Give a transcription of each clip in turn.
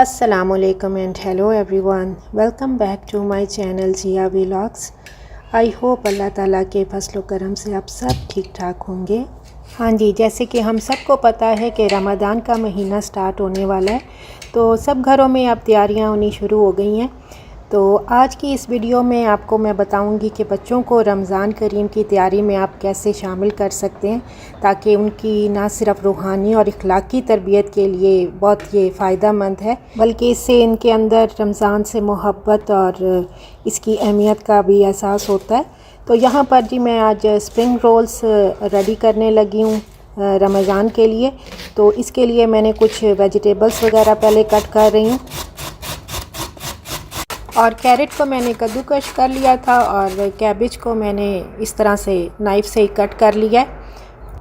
Assalamualaikum and hello everyone. Welcome back to my channel Jiya vlogs. I hope अल्लाह ताला के फजल करम से आप सब ठीक ठाक होंगे। हाँ जी, जैसे कि हम सबको पता है कि रमज़ान का महीना स्टार्ट होने वाला है, तो सब घरों में अब तैयारियां होनी शुरू हो गई हैं। तो आज की इस वीडियो में आपको मैं बताऊंगी कि बच्चों को रमज़ान करीम की तैयारी में आप कैसे शामिल कर सकते हैं, ताकि उनकी ना सिर्फ रूहानी और इखलाकी तरबियत के लिए बहुत ये फ़ायदा मंद है, बल्कि इससे इनके अंदर रमज़ान से मोहब्बत और इसकी अहमियत का भी एहसास होता है। तो यहाँ पर जी मैं आज स्प्रिंग रोल्स रेडी करने लगी हूँ रमज़ान के लिए। तो इसके लिए मैंने कुछ वेजिटेबल्स वगैरह पहले कट कर रही हूँ, और कैरेट को मैंने कद्दूकश कर लिया था और कैबेज को मैंने इस तरह से नाइफ़ से ही कट कर लिया है।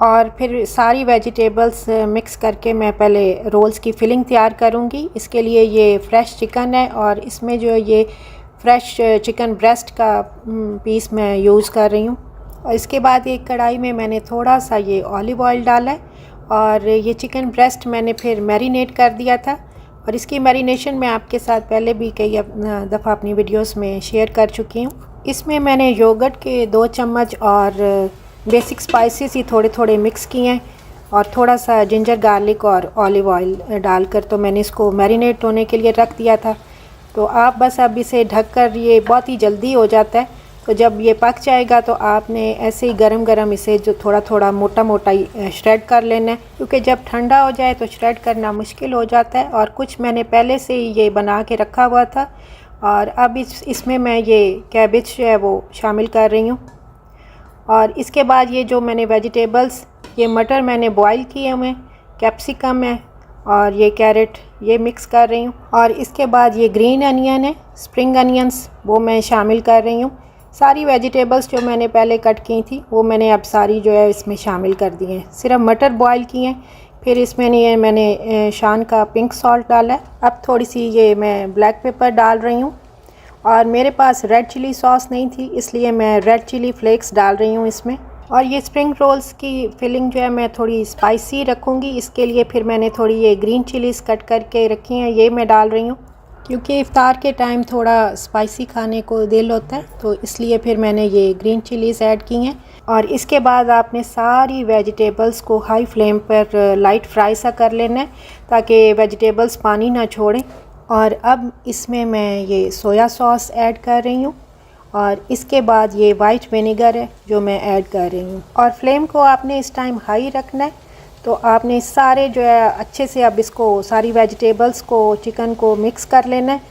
और फिर सारी वेजिटेबल्स मिक्स करके मैं पहले रोल्स की फिलिंग तैयार करूँगी। इसके लिए ये फ़्रेश चिकन है और इसमें जो ये फ़्रेश चिकन ब्रेस्ट का पीस मैं यूज़ कर रही हूँ। और इसके बाद एक कढ़ाई में मैंने थोड़ा सा ये ऑलिव ऑयल डाला है, और ये चिकन ब्रेस्ट मैंने फिर मैरिनेट कर दिया था। और इसकी मैरिनेशन मैं आपके साथ पहले भी कई दफ़ा अपनी वीडियोस में शेयर कर चुकी हूँ। इसमें मैंने योगर्ट के 2 चम्मच और बेसिक स्पाइसेस ही थोड़े थोड़े मिक्स किए हैं, और थोड़ा सा जिंजर गार्लिक और ऑलिव ऑयल डालकर तो मैंने इसको मैरिनेट होने के लिए रख दिया था। तो आप बस अब इसे ढक कर, ये बहुत ही जल्दी हो जाता है। तो जब ये पक जाएगा तो आपने ऐसे ही गरम गरम इसे जो थोड़ा थोड़ा मोटा मोटा ही श्रेड कर लेना है, क्योंकि जब ठंडा हो जाए तो श्रेड करना मुश्किल हो जाता है। और कुछ मैंने पहले से ही ये बना के रखा हुआ था, और अब इसमें मैं ये कैबेज जो है वो शामिल कर रही हूँ। और इसके बाद ये जो मैंने वेजिटेबल्स, ये मटर मैंने बॉईल किए हुए, कैप्सिकम है और ये कैरेट, ये मिक्स कर रही हूँ। और इसके बाद ये ग्रीन अनियन है, स्प्रिंग अनियंस, वो मैं शामिल कर रही हूँ। सारी वेजिटेबल्स जो मैंने पहले कट की थी वो मैंने अब सारी जो है इसमें शामिल कर दी हैं। सिर्फ मटर बॉईल किए हैं। फिर इसमें ये मैंने शान का पिंक सॉल्ट डाला है। अब थोड़ी सी ये मैं ब्लैक पेपर डाल रही हूँ, और मेरे पास रेड चिली सॉस नहीं थी, इसलिए मैं रेड चिली फ्लेक्स डाल रही हूँ इसमें। और ये स्प्रिंग रोल्स की फिलिंग जो है मैं थोड़ी स्पाइसी रखूँगी, इसके लिए फिर मैंने थोड़ी ये ग्रीन चिलीज़ कट करके रखी हैं, ये मैं डाल रही हूँ, क्योंकि इफ़्तार के टाइम थोड़ा स्पाइसी खाने को दिल होता है, तो इसलिए फिर मैंने ये ग्रीन चिलीज़ ऐड की हैं। और इसके बाद आपने सारी वेजिटेबल्स को हाई फ्लेम पर लाइट फ्राई सा कर लेना है, ताकि वेजिटेबल्स पानी ना छोड़ें। और अब इसमें मैं ये सोया सॉस ऐड कर रही हूँ, और इसके बाद ये वाइट विनेगर है जो मैं ऐड कर रही हूँ। और फ्लेम को आपने इस टाइम हाई रखना है। तो आपने सारे जो है अच्छे से अब इसको सारी वेजिटेबल्स को, चिकन को मिक्स कर लेना है।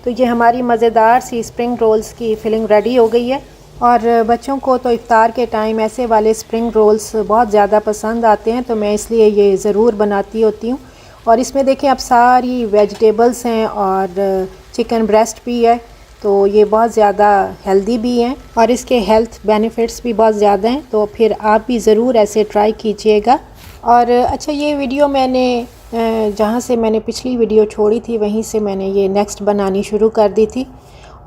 तो ये हमारी मज़ेदार सी स्प्रिंग रोल्स की फिलिंग रेडी हो गई है। और बच्चों को तो इफ़्तार के टाइम ऐसे वाले स्प्रिंग रोल्स बहुत ज़्यादा पसंद आते हैं, तो मैं इसलिए ये ज़रूर बनाती होती हूँ। और इसमें देखें अब सारी वेजिटेबल्स हैं और चिकन ब्रेस्ट भी है, तो ये बहुत ज़्यादा हेल्दी भी हैं और इसके हेल्थ बेनिफिट्स भी बहुत ज़्यादा हैं। तो फिर आप भी ज़रूर ऐसे ट्राई कीजिएगा। और अच्छा, ये वीडियो मैंने जहाँ से मैंने पिछली वीडियो छोड़ी थी वहीं से मैंने ये नेक्स्ट बनानी शुरू कर दी थी।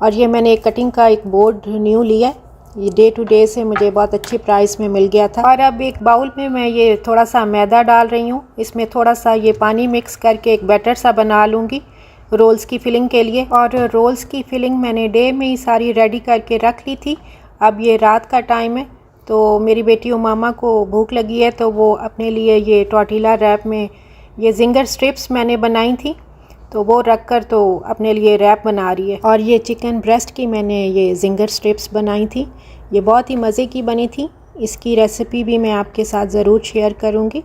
और ये मैंने एक कटिंग का एक बोर्ड न्यू लिया, ये डे टू डे से मुझे बहुत अच्छी प्राइस में मिल गया था। और अब एक बाउल में मैं ये थोड़ा सा मैदा डाल रही हूँ, इसमें थोड़ा सा ये पानी मिक्स करके एक बैटर सा बना लूँगी रोल्स की फिलिंग के लिए। और रोल्स की फिलिंग मैंने डे में ही सारी रेडी करके रख ली थी। अब ये रात का टाइम है, तो मेरी बेटी उमामा को भूख लगी है, तो वो अपने लिए ये टॉर्टिला रैप में ये जिंगर स्ट्रिप्स मैंने बनाई थी, तो वो रख कर तो अपने लिए रैप बना रही है। और ये चिकन ब्रेस्ट की मैंने ये जिंगर स्ट्रिप्स बनाई थी, ये बहुत ही मज़े की बनी थी। इसकी रेसिपी भी मैं आपके साथ ज़रूर शेयर करूँगी।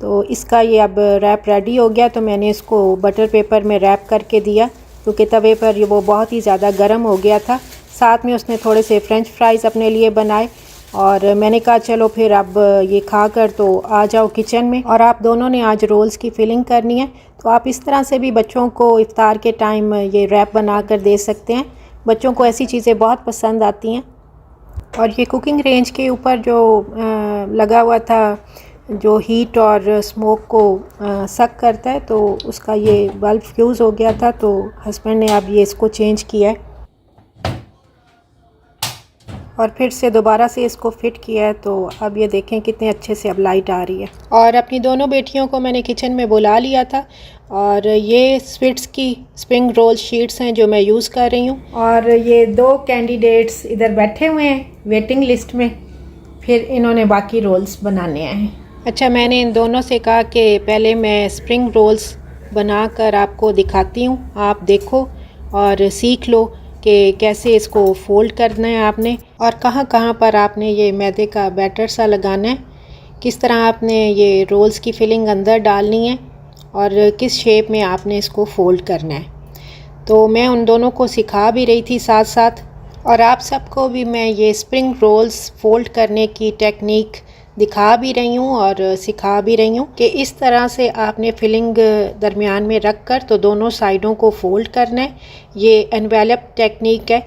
तो इसका ये अब रैप रेडी हो गया, तो मैंने इसको बटर पेपर में रैप करके दिया, क्योंकि तवे पर ये वो बहुत ही ज़्यादा गर्म हो गया था। साथ में उसने थोड़े से फ्रेंच फ्राइज़ अपने लिए बनाए, और मैंने कहा चलो फिर अब ये खा कर तो आ जाओ किचन में। और आप दोनों ने आज रोल्स की फिलिंग करनी है, तो आप इस तरह से भी बच्चों को इफ़्तार के टाइम ये रैप बना कर दे सकते हैं। बच्चों को ऐसी चीज़ें बहुत पसंद आती हैं। और ये कुकिंग रेंज के ऊपर जो लगा हुआ था, जो हीट और स्मोक को सक करता है, तो उसका ये बल्ब फ्यूज़ हो गया था, तो हस्बैंड ने अब ये इसको चेंज किया है। और फिर से दोबारा से इसको फिट किया है। तो अब ये देखें कितने अच्छे से अब लाइट आ रही है। और अपनी दोनों बेटियों को मैंने किचन में बुला लिया था और ये स्वीट्स की स्प्रिंग रोल शीट्स हैं जो मैं यूज़ कर रही हूँ। और ये 2 कैंडिडेट्स इधर बैठे हुए हैं वेटिंग लिस्ट में, फिर इन्होंने बाकी रोल्स बनाने हैं। अच्छा, मैंने इन दोनों से कहा कि पहले मैं स्प्रिंग रोल्स बनाकर आपको दिखाती हूँ, आप देखो और सीख लो कि कैसे इसको फ़ोल्ड करना है आपने और कहाँ कहाँ पर आपने ये मैदे का बैटर सा लगाना है, किस तरह आपने ये रोल्स की फिलिंग अंदर डालनी है और किस शेप में आपने इसको फ़ोल्ड करना है। तो मैं उन दोनों को सिखा भी रही थी साथ साथ, और आप सबको भी मैं ये स्प्रिंग रोल्स फ़ोल्ड करने की टेक्निक दिखा भी रही हूँ और सिखा भी रही हूँ कि इस तरह से आपने फिलिंग दरमियान में रख कर तो दोनों साइडों को फ़ोल्ड करना है। ये एनवेलप टेक्निक है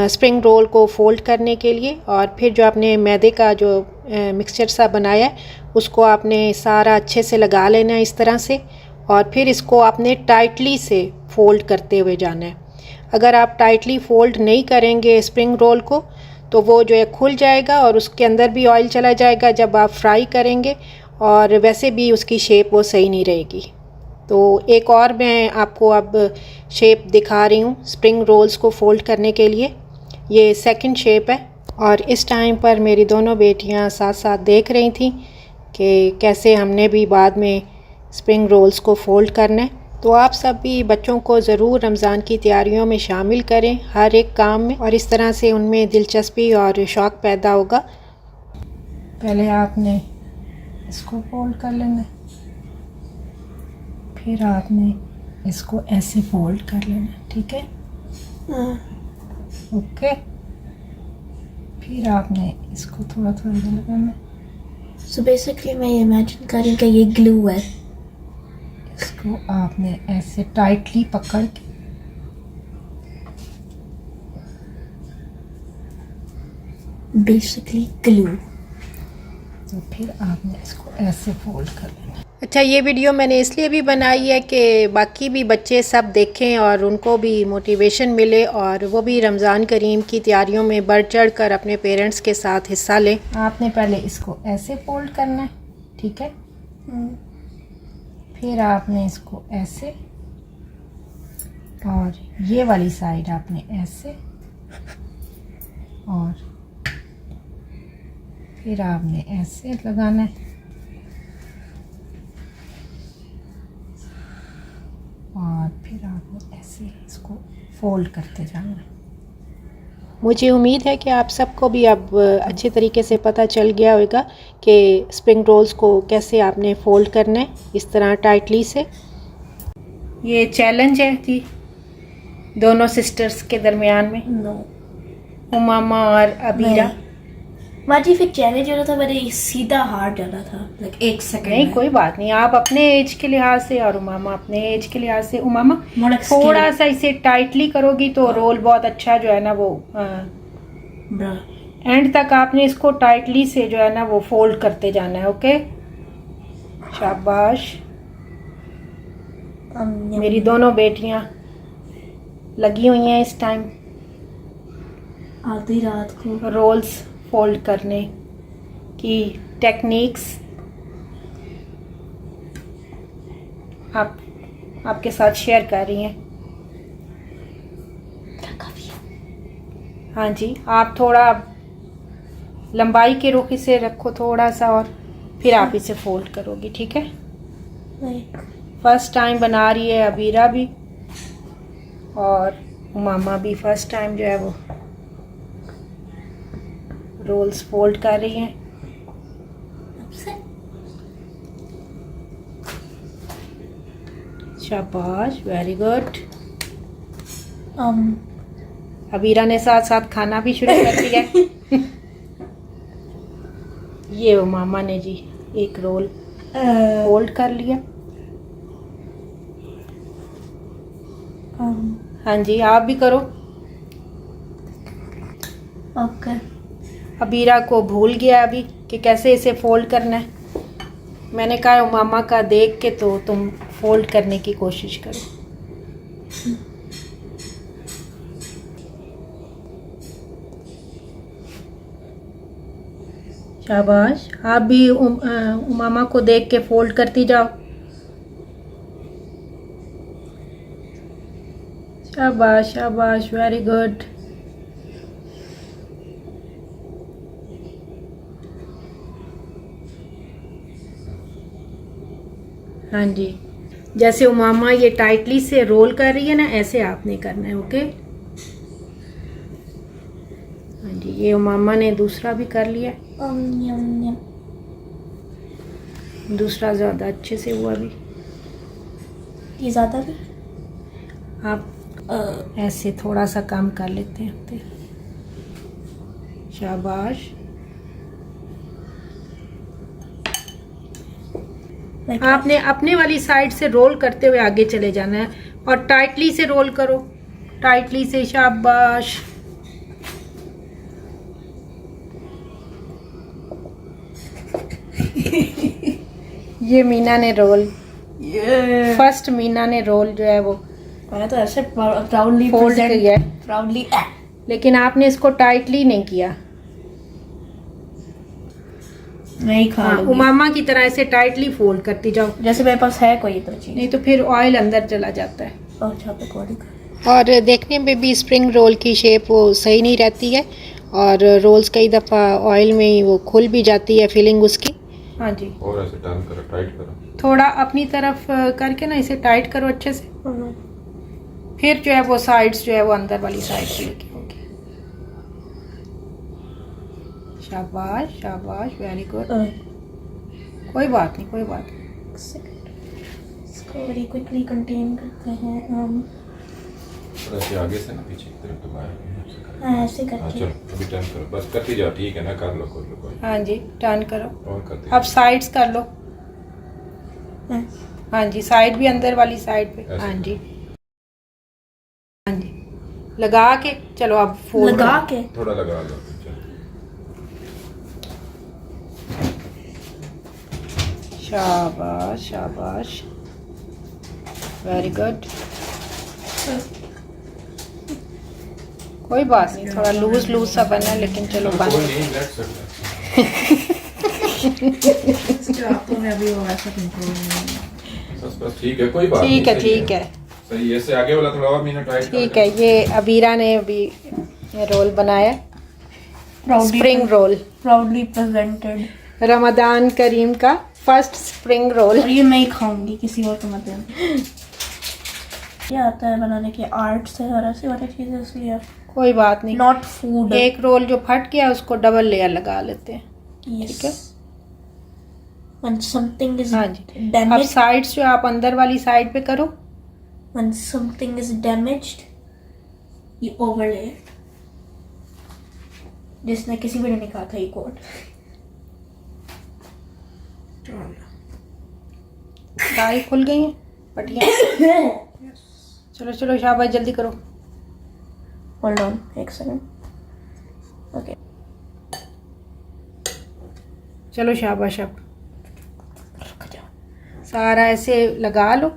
स्प्रिंग रोल को फ़ोल्ड करने के लिए। और फिर जो आपने मैदे का जो मिक्सचर सा बनाया है उसको आपने सारा अच्छे से लगा लेना है इस तरह से, और फिर इसको आपने टाइटली से फ़ोल्ड करते हुए जाना है। अगर आप टाइटली फ़ोल्ड नहीं करेंगे स्प्रिंग रोल को तो वो जो है खुल जाएगा और उसके अंदर भी ऑयल चला जाएगा जब आप फ्राई करेंगे, और वैसे भी उसकी शेप वो सही नहीं रहेगी। तो एक और मैं आपको अब शेप दिखा रही हूँ स्प्रिंग रोल्स को फ़ोल्ड करने के लिए। ये सेकंड शेप है और इस टाइम पर मेरी दोनों बेटियाँ साथ साथ देख रही थी कि कैसे हमने भी बाद में स्प्रिंग रोल्स को फ़ोल्ड करना है। तो आप सब भी बच्चों को ज़रूर रमज़ान की तैयारियों में शामिल करें हर एक काम में, और इस तरह से उनमें दिलचस्पी और शौक़ पैदा होगा। पहले आपने इसको फोल्ड कर लेना, फिर आपने इसको ऐसे फोल्ड कर लेना, ठीक है? ओके। फिर आपने इसको थोड़ा थोड़ा लगाना। So basically मैं इमेजिन कर रही हूँ कि ये ग्लू है। इसको आपने ऐसे टाइटली पकड़ के बेसिकली ग्लू, तो फिर आपने इसको ऐसे फोल्ड कर लेना। अच्छा, ये वीडियो मैंने इसलिए भी बनाई है कि बाकी भी बच्चे सब देखें और उनको भी मोटिवेशन मिले और वो भी रमज़ान करीम की तैयारियों में बढ़ चढ़ कर अपने पेरेंट्स के साथ हिस्सा लें। आपने पहले इसको ऐसे फोल्ड करना है, ठीक है? फिर आपने इसको ऐसे, और ये वाली साइड आपने ऐसे, और फिर आपने ऐसे लगाना है, और फिर आपने ऐसे इसको फोल्ड करते जाना है। मुझे उम्मीद है कि आप सबको भी अब अच्छे तरीके से पता चल गया होगा कि स्प्रिंग रोल्स को कैसे आपने फ़ोल्ड करना है इस तरह टाइटली से। ये चैलेंज है जी दोनों सिस्टर्स के दरमियान में। नो, उमामा और अबीरा। माजी फिर चैलेंज हो रहा था, मैंने सीधा हार जाना था लाइक 1 सेकंड। नहीं, कोई बात नहीं, आप अपने एज के लिहाज से और उमामा अपने एज के लिहाज से। उमामा थोड़ा सा इसे टाइटली करोगी तो रोल बहुत अच्छा जो है ना वो एंड तक आपने इसको टाइटली से जो है ना वो फोल्ड करते जाना है। ओके, शाबाश। मेरी दोनों बेटियां लगी हुई हैं इस टाइम आधी रात को रोल्स फोल्ड करने की टेक्निक्स आपके साथ शेयर कर रही हैं। हाँ जी, आप थोड़ा लंबाई के रुख से रखो थोड़ा सा, और फिर आप इसे फोल्ड करोगी, ठीक है? फर्स्ट टाइम बना रही है अबीरा भी, और उमामा भी फर्स्ट टाइम जो है वो रोल्स फोल्ड कर रही हैं। शाबाश, वेरी गुड। अबीरा ने साथ साथ खाना भी शुरू कर दिया। ये मामा ने जी एक रोल फोल्ड कर लिया। हाँ जी, आप भी करो। ओके। अबीरा को भूल गया अभी कि कैसे इसे फोल्ड करना है। मैंने कहा मामा का देख के तो तुम फोल्ड करने की कोशिश करो। शाबाश, आप भी उमामा को देख के फोल्ड करती जाओ। शाबाश शाबाश, वेरी गुड। हाँ जी, जैसे उमामा ये टाइटली से रोल कर रही है ना, ऐसे आपने करना है। ओके, हाँ जी, ये उमामा ने दूसरा भी कर लिया। दूसरा ज़्यादा अच्छे से हुआ भी। ये ज़्यादा भी आप ऐसे थोड़ा सा कम कर लेते हैं। शाबाश। आपने अपने वाली साइड से रोल करते हुए आगे चले जाना है और टाइटली से रोल करो, टाइटली से। शाबाश। ये मीना ने रोल, फर्स्ट मीना ने रोल जो है वो मैंने तो ऐसे प्राउडली फोल्ड किया है, प्राउडली, लेकिन आपने इसको टाइटली नहीं किया। नहीं खा हाँ, उमामा की तरह ऐसे टाइटली फोल्ड करती जाओ, जैसे मेरे पास है कोई तो चीज, नहीं तो फिर ऑयल अंदर चला जाता है। अच्छा पे कोडी। और देखने में भी स्प्रिंग रोल की शेप वो सही नहीं रहती है, और रोल्स कई दफ़ा ऑयल में ही वो खुल भी जाती है फिलिंग उसकी। हाँ जी, और ऐसे टर्न करो, टाइट करो, थोड़ा अपनी तरफ करके ना इसे टाइट करो अच्छे से। फिर जो है वो साइड्स जो है वो अंदर वाली साइड पे लेके होगी। शाबाश शाबाश, वेरी गुड। कोई बात नहीं, कोई बात नहीं। इसको वेरी क्विकली कंटेन करते हैं हम। और ऐसे आगे से ना पीछे की तरफ दबाया। हाँ, ऐसे हाँ करके। चलो, अभी टर्न करो, बस करती जाओ, ठीक है ना, कर लो कोई। हाँ जी, टर्न करो। और करती अब साइड्स कर लो। हाँ। हाँ जी, साइड भी अंदर वाली साइड पे। ऐसे। हाँ जी, हाँ जी, लगा के चलो अब फोल्ड लगा के थोड़ा लगा लो, चलो। शाबाश शाबाश, वेरी गुड। कोई बात नहीं, थोड़ा लूज लूज सा बना, लेकिन चलो कोई बन। नहीं, बैठ सकता आपको मैं अभी वो ऐसा कंट्रोल नहीं। बस ठीक है, कोई बात नहीं। ठीक है, सही ठीक है, सही है। ऐसे आगे वाला थोड़ा और मीना टाइट कर ठीक है। ये अबीरा ने अभी ये रोल बनाया, spring roll, proudly presented. Ramadan करीम का फर्स्ट स्प्रिंग रोल। और ये मैं ही खाऊंगी, किसी और को मत देना। क्या आता है बनाने के, आर्ट से और ऐसी वाली चीजें, इसलिए कोई बात नहीं। Not food. एक रोल जो फट गया उसको डबल लेयर लगा लेते हैं। ठीक है। When something is हाँ जी, अब damaged, साइड्स जो आप अंदर वाली साइड पे करो। when something is damaged, you overlay it. जिसने किसी भी ने कहा था ये कोड। सारी खुल गई हैं पट्टियाँ। चलो चलो शाबाश, जल्दी करो। Hold on, एक सेकंड। ओके, चलो शाबाश। अब सारा ऐसे लगा लो,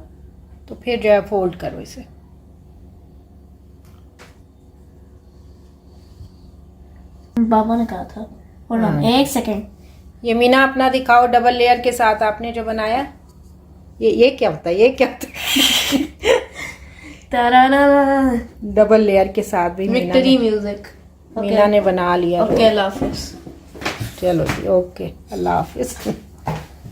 तो फिर जो है फोल्ड करो इसे। बाबा ने कहा था। Hold on, एक सेकंड। ये मीना अपना दिखाओ, डबल लेयर के साथ आपने जो बनाया। ये क्या होता है, ये क्या होता है? डबल लेयर के साथ भी विक्ट्री म्यूजिक। मीना ने बना लिया। ओके, अल्लाह हाफिज। चलो जी, ओके, अल्लाह हाफिज।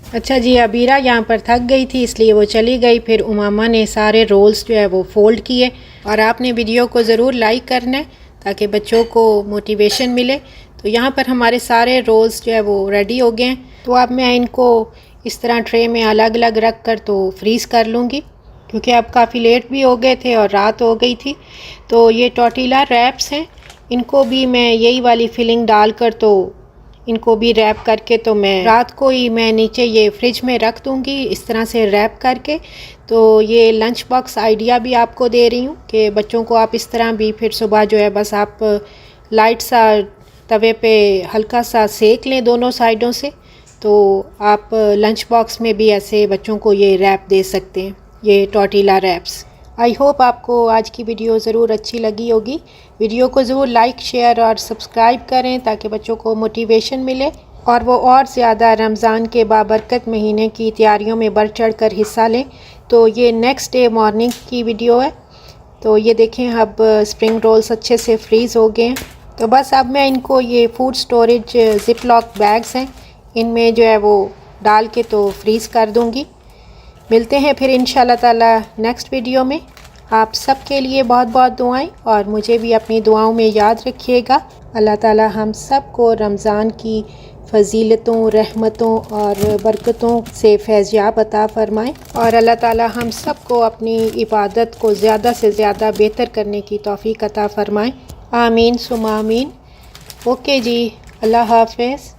अच्छा जी, अबीरा यहाँ पर थक गई थी इसलिए वो चली गई। फिर उमामा ने सारे रोल्स जो है वो फोल्ड किए। और आपने वीडियो को ज़रूर लाइक करना है ताकि बच्चों को मोटिवेशन मिले। तो यहाँ पर हमारे सारे रोल्स जो है वो रेडी हो गए हैं। तो अब मैं इनको इस तरह ट्रे में अलग अलग रख कर तो फ्रीज़ कर लूँगी, क्योंकि अब काफ़ी लेट भी हो गए थे और रात हो गई थी। तो ये टॉर्टिला रैप्स हैं, इनको भी मैं यही वाली फिलिंग डालकर तो इनको भी रैप करके तो मैं रात को ही मैं नीचे ये फ्रिज में रख दूँगी इस तरह से रैप करके। तो ये लंच बॉक्स आइडिया भी आपको दे रही हूँ कि बच्चों को आप इस तरह भी फिर सुबह जो है बस आप लाइट सा तवे पे हल्का सा सेक लें दोनों साइडों से, तो आप लंच बॉक्स में भी ऐसे बच्चों को ये रैप दे सकते हैं, ये टॉर्टिला रैप्स। आई होप आपको आज की वीडियो ज़रूर अच्छी लगी होगी। वीडियो को ज़रूर लाइक, शेयर और सब्सक्राइब करें ताकि बच्चों को मोटिवेशन मिले। और वो और ज़्यादा रमज़ान के बाबरकत महीने की तैयारियों में बढ़ चढ़ कर हिस्सा लें। तो ये नेक्स्ट डे मॉर्निंग की वीडियो है। तो ये देखें अब स्प्रिंग रोल्स अच्छे से फ्रीज़ हो गए हैं। तो बस अब मैं इनको ये food storage zip lock bags हैं, इनमें जो है वो डाल के तो फ्रीज़ कर दूँगी। मिलते हैं फिर इंशाल्लाह ताला नेक्स्ट वीडियो में। आप सब के लिए बहुत बहुत दुआएं और मुझे भी अपनी दुआओं में याद रखिएगा। अल्लाह ताला हम सब को रमज़ान की फ़जीलतों, रहमतों और बरकतों से फैज़याब अता फ़रमाएँ और अल्लाह ताला हम सब को अपनी इबादत को ज़्यादा से ज़्यादा बेहतर करने की तौफ़ीक अता फ़रमाएँ। आमीन सुम्मा आमीन। ओके जी, अल्लाह हाफ़िज़।